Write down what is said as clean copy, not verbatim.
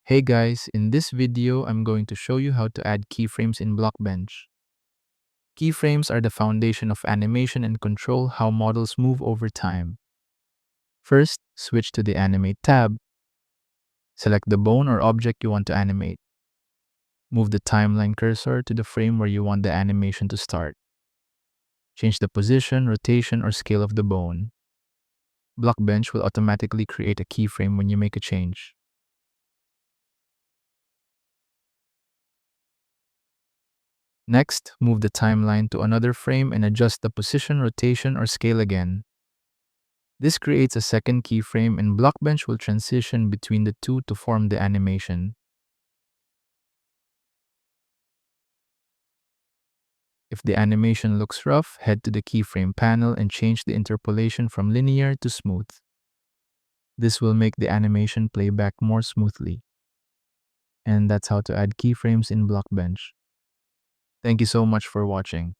Hey guys, in this video, I'm going to show you how to add keyframes in Blockbench. Keyframes are the foundation of animation and control how models move over time. First, switch to the Animate tab. Select the bone or object you want to animate. Move the timeline cursor to the frame where you want the animation to start. Change the position, rotation, or scale of the bone. Blockbench will automatically create a keyframe when you make a change. Next, move the timeline to another frame and adjust the position, rotation, or scale again. This creates a second keyframe and Blockbench will transition between the two to form the animation. If the animation looks rough, head to the keyframe panel and change the interpolation from linear to smooth. This will make the animation play back more smoothly. And that's how to add keyframes in Blockbench. Thank you so much for watching.